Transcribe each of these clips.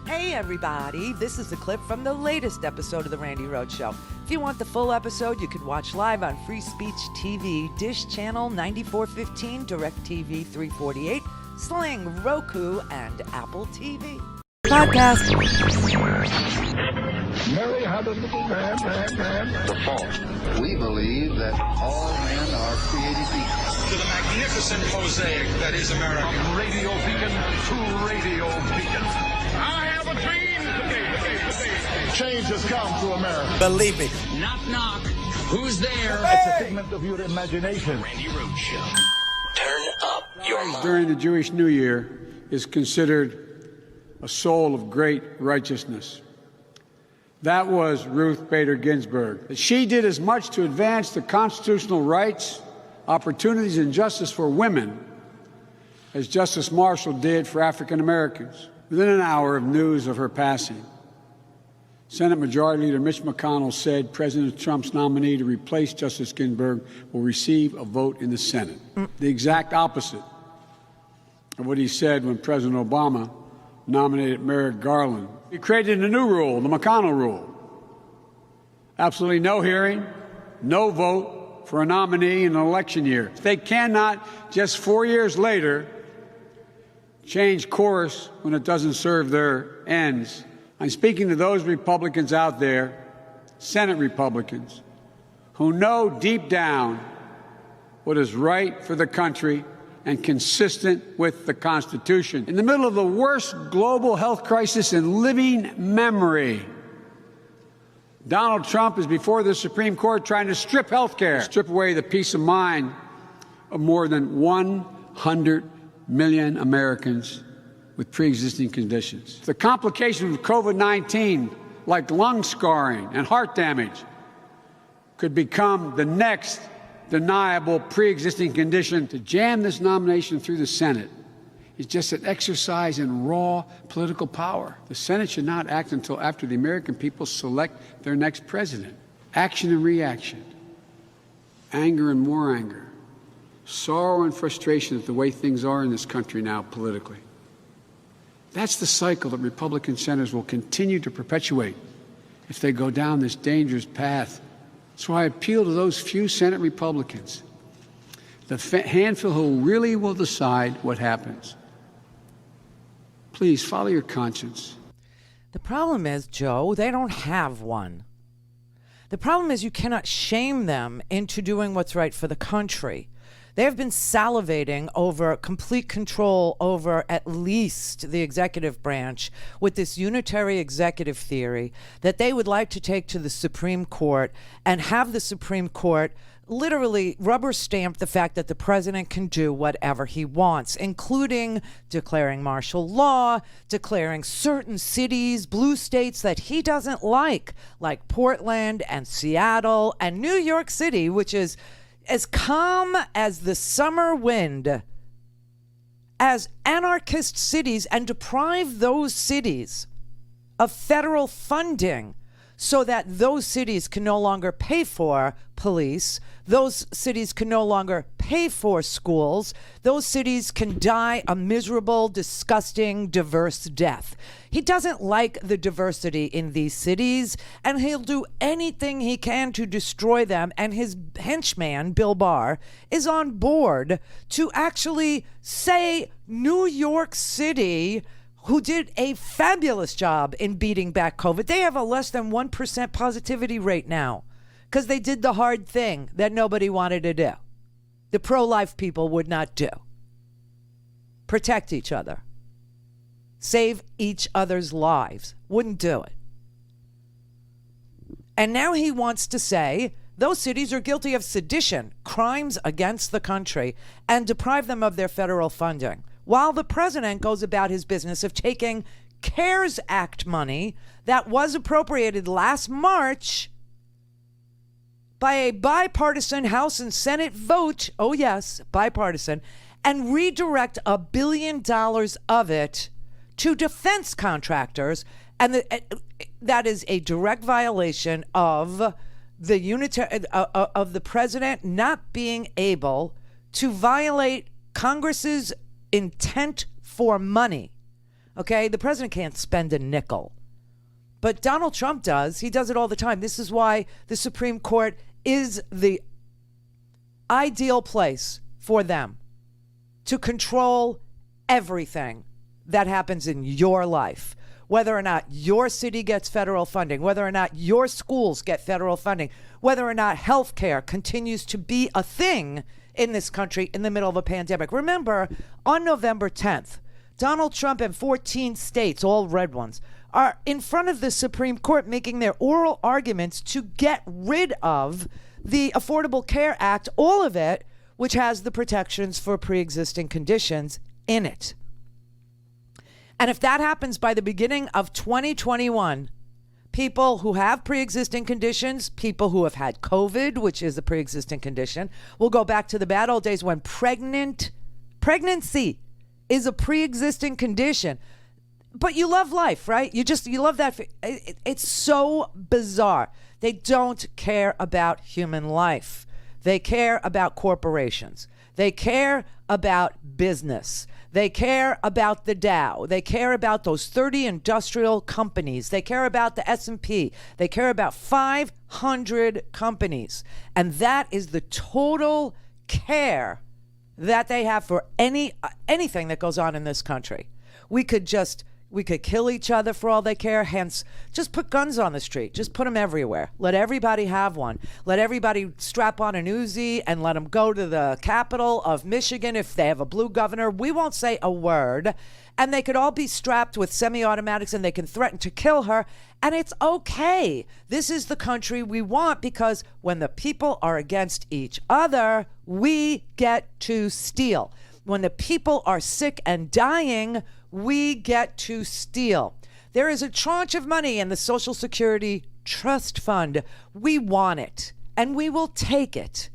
Hey everybody, this is a clip from the latest episode of the Randi Rhodes Show. If you want the full episode, you can watch live on Free Speech TV, Dish Channel 9415, DirectTV 348, Sling, Roku, and AppleTV. Podcast. Mary had a little man. The fault. We believe that all men are created equal. To the magnificent mosaic that is America. From radio beacon to radio beacon. I have a dream today. Change has come to America. Believe me. Knock, knock. Who's there? It's a figment of your imagination. Randi Rhodes Show. Turn up your mind. During the Jewish New Year is considered a soul of great righteousness. That was Ruth Bader Ginsburg. She did as much to advance the constitutional rights, opportunities, and justice for women as Justice Marshall did for African Americans. Within an hour of news of her passing, Senate Majority Leader Mitch McConnell said President Trump's nominee to replace Justice Ginsburg will receive a vote in the Senate. The exact opposite of what he said when President Obama nominated Merrick Garland. He created a new rule, the McConnell rule. Absolutely no hearing, no vote for a nominee in an election year. They cannot, just 4 years later, change course when it doesn't serve their ends. I'm speaking to those Republicans out there, Senate Republicans, who know deep down what is right for the country and consistent with the Constitution. In the middle of the worst global health crisis in living memory, Donald Trump is before the Supreme Court trying to strip health care, strip away the peace of mind of more than 100 million Americans with pre-existing conditions. The complications of COVID-19, like lung scarring and heart damage, could become the next deniable pre-existing condition. To jam this nomination through the Senate is just an exercise in raw political power. The Senate should not act until after the American people select their next president. Action and reaction, anger and more anger, sorrow and frustration at the way things are in this country now politically. That's the cycle that Republican senators will continue to perpetuate if they go down this dangerous path. So I appeal to those few Senate Republicans, the handful who really will decide what happens. Please follow your conscience. The problem is, Joe, they don't have one. The problem is you cannot shame them into doing what's right for the country. They have been salivating over complete control over at least the executive branch with this unitary executive theory that they would like to take to the Supreme Court and have the Supreme Court literally rubber stamp the fact that the president can do whatever he wants, including declaring martial law, declaring certain cities, blue states that he doesn't like Portland and Seattle and New York City, which is as calm as the summer wind, as anarchist cities, and deprive those cities of federal funding so that those cities can no longer pay for police, those cities can no longer pay for schools, those cities can die a miserable, disgusting, diverse death. He doesn't like the diversity in these cities, and he'll do anything he can to destroy them, and his henchman, Bill Barr, is on board to actually say New York City, who did a fabulous job in beating back COVID. They have a less than 1% positivity rate now because they did the hard thing that nobody wanted to do. The pro-life people would not do. Protect each other. Save each other's lives. Wouldn't do it. And now he wants to say those cities are guilty of sedition, crimes against the country, and deprive them of their federal funding, while the president goes about his business of taking CARES Act money that was appropriated last March by a bipartisan House and Senate vote, oh yes, bipartisan, and redirect $1 billion of it to defense contractors, and that is a direct violation of the president not being able to violate Congress's intent for money Okay? The president can't spend a nickel. But Donald Trump does. He does it all the time. This is why the Supreme Court is the ideal place for them to control everything that happens in your life. Whether or not your city gets federal funding, whether or not your schools get federal funding, whether or not health care continues to be a thing in this country in the middle of a pandemic. Remember, on November 10th, Donald Trump and 14 states, all red ones, are in front of the Supreme Court making their oral arguments to get rid of the Affordable Care Act, all of it, which has the protections for pre-existing conditions in it. And if that happens by the beginning of 2021, people who have pre-existing conditions, people who have had COVID, which is a pre-existing condition, will go back to the bad old days when pregnancy is a pre-existing condition. But you love life, right? You love that. It's so bizarre. They don't care about human life. They care about corporations. They care about business. They care about the Dow. They care about those 30 industrial companies. They care about the S&P. They care about 500 companies. And that is the total care that they have for anything that goes on in this country. We could kill each other for all they care. Hence, just put guns on the street. Just put them everywhere. Let everybody have one. Let everybody strap on an Uzi and let them go to the capital of Michigan if they have a blue governor. We won't say a word. And they could all be strapped with semi-automatics and they can threaten to kill her. And it's okay. This is the country we want because when the people are against each other, we get to steal. When the people are sick and dying, we get to steal. There is a tranche of money in the Social Security Trust Fund. We want it, and we will take it.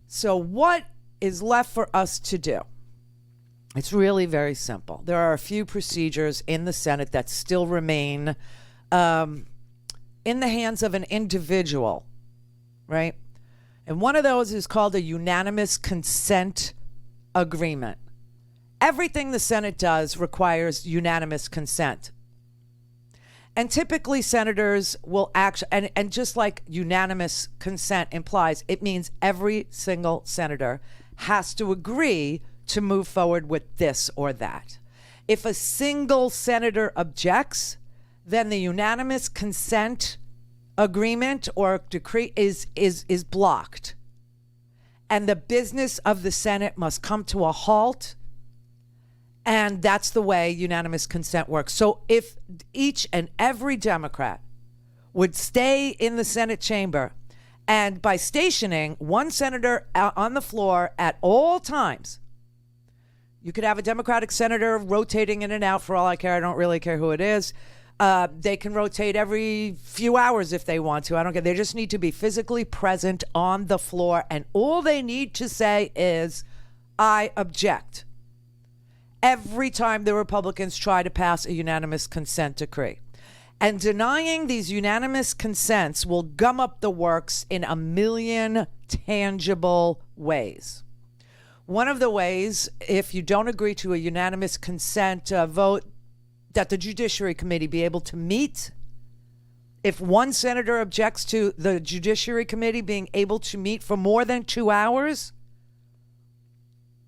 So what is left for us to do? It's really very simple. There are a few procedures in the Senate that still remain in the hands of an individual, right? And one of those is called a unanimous consent agreement. Everything the Senate does requires unanimous consent. And typically senators will and just like unanimous consent implies, it means every single senator has to agree to move forward with this or that. If a single senator objects, then the unanimous consent agreement or decree is blocked. And the business of the Senate must come to a halt. And that's the way unanimous consent works. So if each and every Democrat would stay in the Senate chamber and by stationing one senator on the floor at all times, you could have a Democratic senator rotating in and out for all I care. I don't really care who it is. They can rotate every few hours if they want to. I don't care. They just need to be physically present on the floor. And all they need to say is, I object. Every time the Republicans try to pass a unanimous consent decree. And denying these unanimous consents will gum up the works in a million tangible ways. One of the ways, if you don't agree to a unanimous consent vote, that the Judiciary Committee be able to meet. If one senator objects to the Judiciary Committee being able to meet for more than 2 hours,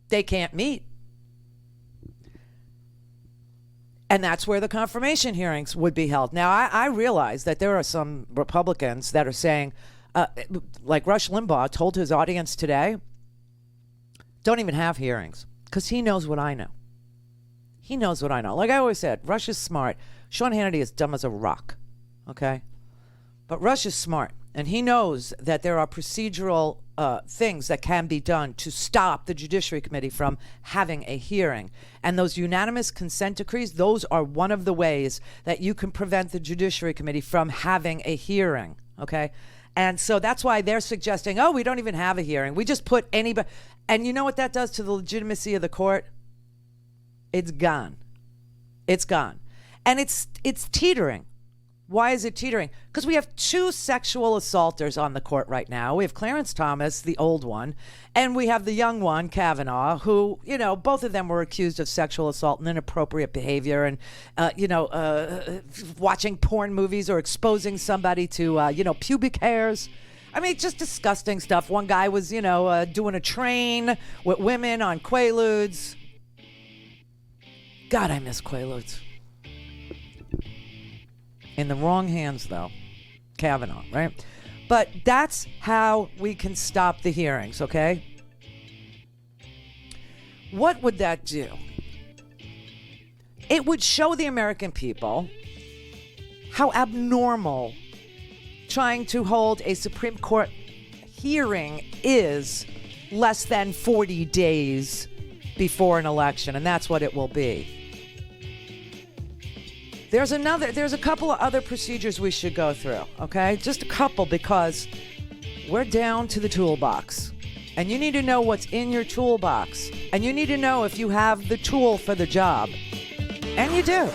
they can't meet. And that's where the confirmation hearings would be held. Now, I realize that there are some Republicans that are saying, like Rush Limbaugh told his audience today, don't even have hearings because he knows what I know. He knows what I know. Like I always said, Rush is smart. Sean Hannity is dumb as a rock, okay? But Rush is smart, and he knows that there are procedural things that can be done to stop the Judiciary Committee from having a hearing. And those unanimous consent decrees, those are one of the ways that you can prevent the Judiciary Committee from having a hearing, okay? And so that's why they're suggesting, oh, we don't even have a hearing. We just put anybody. And you know what that does to the legitimacy of the court? It's gone. It's gone. And it's teetering Why is it teetering? Because we have 2 sexual assaulters on the court right now. We have Clarence Thomas, the old one, and we have the young one, Kavanaugh, who, both of them were accused of sexual assault and inappropriate behavior and, watching porn movies or exposing somebody to, pubic hairs. I mean, just disgusting stuff. One guy was, doing a train with women on Quaaludes. God, I miss Quaaludes. In the wrong hands, though. Kavanaugh, right? But that's how we can stop the hearings, okay? What would that do? It would show the American people how abnormal trying to hold a Supreme Court hearing is less than 40 days before an election, and that's what it will be. There's a couple of other procedures we should go through, okay? Just a couple, because we're down to the toolbox. And you need to know what's in your toolbox. And you need to know if you have the tool for the job. And you do.